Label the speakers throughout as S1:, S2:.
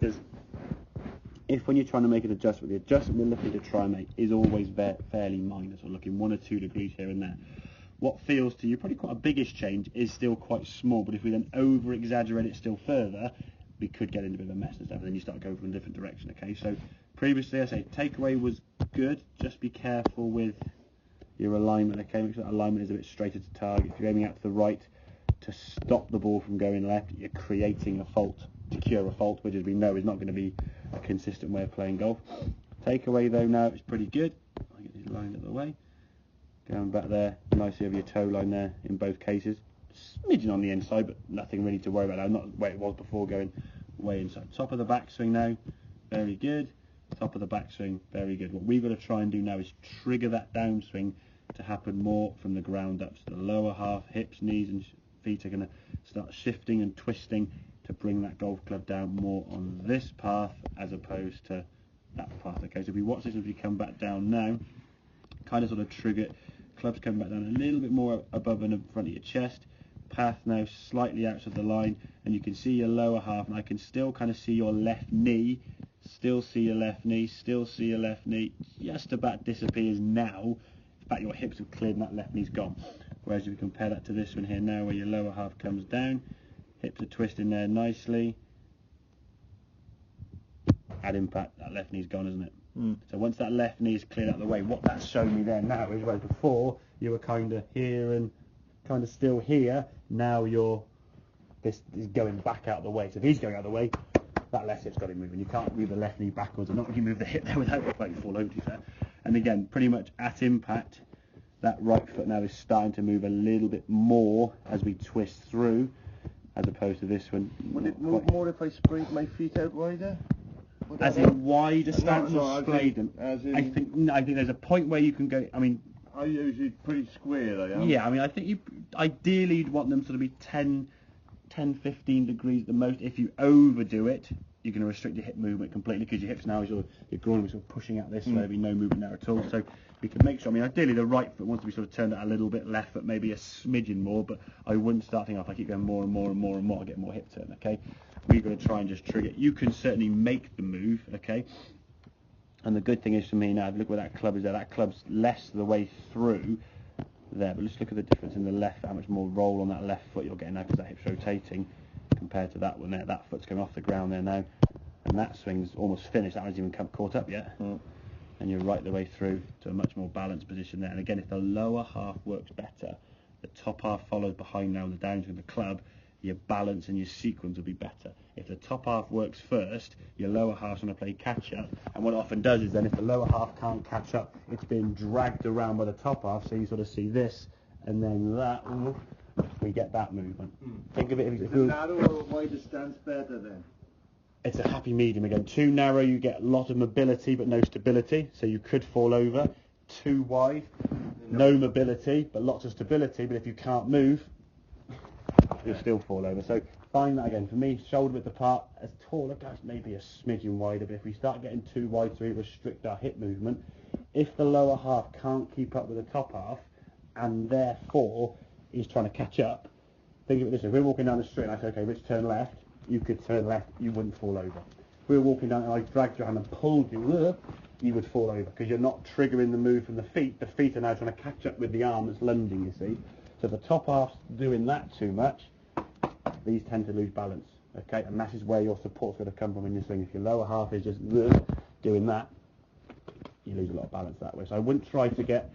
S1: Because if when you're trying to make an adjustment, the adjustment we're looking to try and make is always fairly minor, so looking 1 or 2 degrees here and there. What feels to you probably quite a biggish change is still quite small, but if we then over-exaggerate it still further, we could get into a bit of a mess and stuff, and then you start going from a different direction, okay? So previously I say takeaway was good, just be careful with your alignment, okay? Make sure that alignment is a bit straighter to target. If you're aiming out to the right to stop the ball from going left, you're creating a fault to cure a fault, which as we know is not going to be a consistent way of playing golf. Takeaway though now is pretty good. I'll get these lined out of the way. Going back there, nicely over your toe line there in both cases. Smidgen on the inside, but nothing really to worry about now. Not where it was before, going way inside. Top of the backswing now, very good. Top of the backswing, very good. What we've got to try and do now is trigger that downswing to happen more from the ground up. So the lower half, hips, knees and feet are going to start shifting and twisting to bring that golf club down more on this path as opposed to that path. Okay, so if we watch this as we come back down now, kind of sort of trigger it. Club's coming back down a little bit more above and in front of your chest. Path now slightly out of the line, and you can see your lower half, and I can still kind of see your left knee. Still see your left knee, still see your left knee, just about disappears now. In fact, your hips have cleared and that left knee's gone. Whereas if you compare that to this one here now, where your lower half comes down, hips are twisting there nicely. At impact, that left knee's gone, isn't it? So once that left knee is cleared out of the way, what that's showing me there now is, whereas before you were kind of here and kind of still here, now this is going back out of the way. So if he's going out of the way, that left hip's got to move, and you can't move the left knee backwards, and not when you move the hip there without the foot fall over, to be fair. And again, pretty much at impact, that right foot now is starting to move a little bit more as we twist through, as opposed to this one.
S2: Would it move more if I sprayed my feet out wider?
S1: As in wider stance
S2: no,
S1: or sprayed them? I think there's a point where you can go. I mean,
S2: I usually pretty square. I am.
S1: Yeah, I mean, I think ideally you'd want them sort of be 10, 15 degrees at the most. If you overdo it, you're going to restrict your hip movement completely, because your hips now, your groin is sort of pushing out this, so there'll be no movement there at all. So we can make sure. I mean, ideally the right foot wants to be sort of turned out a little bit, left foot maybe a smidgen more, but I wouldn't start thinking, if I keep going more and more and more and more, I'll get more hip turn. Okay, we've got to try and just trigger it. You can certainly make the move. Okay. And the good thing is for me now, look where that club is there. That club's less the way through there, but let's look at the difference in the left, how much more roll on that left foot you're getting now, because that hip's rotating compared to that one there. That foot's coming off the ground there now, and that swing's almost finished. That hasn't even caught up yet. And you're right the way through to a much more balanced position there. And again, if the lower half works better, the top half follows behind now, the downswing of the club, your balance and your sequence will be better. If the top half works first, your lower half's going to play catch up, and what it often does is then if the lower half can't catch up, it's being dragged around by the top half, so you sort of see this and then that, we get that movement. Think of it if
S2: narrow or wider stance better then?
S1: It's a happy medium. Again, too narrow you get a lot of mobility but no stability, so you could fall over. Too wide, no mobility but lots of stability, but if you can't move, you'll still fall over. So find that again. For me, shoulder width apart, as taller guys maybe a smidgen wider, but if we start getting too wide, so we restrict our hip movement, if the lower half can't keep up with the top half and therefore is trying to catch up, think of it this way: if we're walking down the street and I say, okay, Rich, turn left, you could turn left, you wouldn't fall over. If we were walking down and I dragged your hand and pulled you, you would fall over, because you're not triggering the move from the feet. The feet are now trying to catch up with the arm that's lunging, you see. So if the top half's doing that too much, these tend to lose balance, okay? And that is where your support's going to come from in your swing. If your lower half is just doing that, you lose a lot of balance that way. So I wouldn't try to get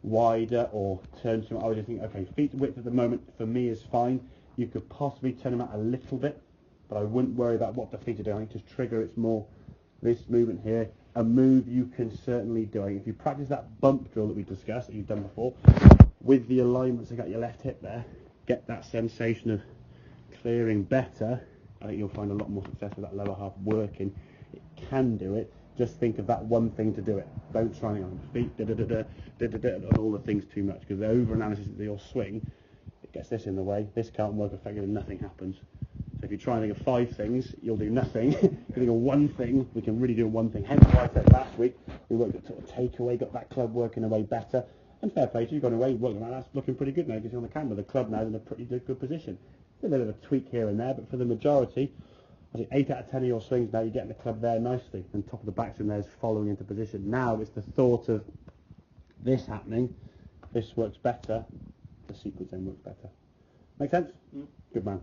S1: wider or turn too much. I would just think, okay, feet width at the moment for me is fine. You could possibly turn them out a little bit, but I wouldn't worry about what the feet are doing. Just trigger, it's more this movement here. A move you can certainly do. If you practice that bump drill that we discussed, that you've done before, with the alignments, I got your left hip there, get that sensation of clearing better, I think you'll find a lot more success with that lower half working. It can do it. Just think of that one thing to do it. Don't try anything on the feet, and all the things too much, because the over-analysis of your swing, it gets this in the way. This can't work effectively and nothing happens. So if you try and think of 5 things, you'll do nothing. If you think of one thing, we can really do one thing. Hence why I said last week, we worked at sort of takeaway, got that club working away better. And fair play to you, you've gone away, working around, that's looking pretty good now. You can see on the camera, the club now is in a pretty good position. A little bit of a tweak here and there, but for the majority, I think 8 out of 10 of your swings now, you're getting the club there nicely, and top of the backswing there is following into position. Now it's the thought of this happening, this works better, the sequence then works better. Make sense? Good man.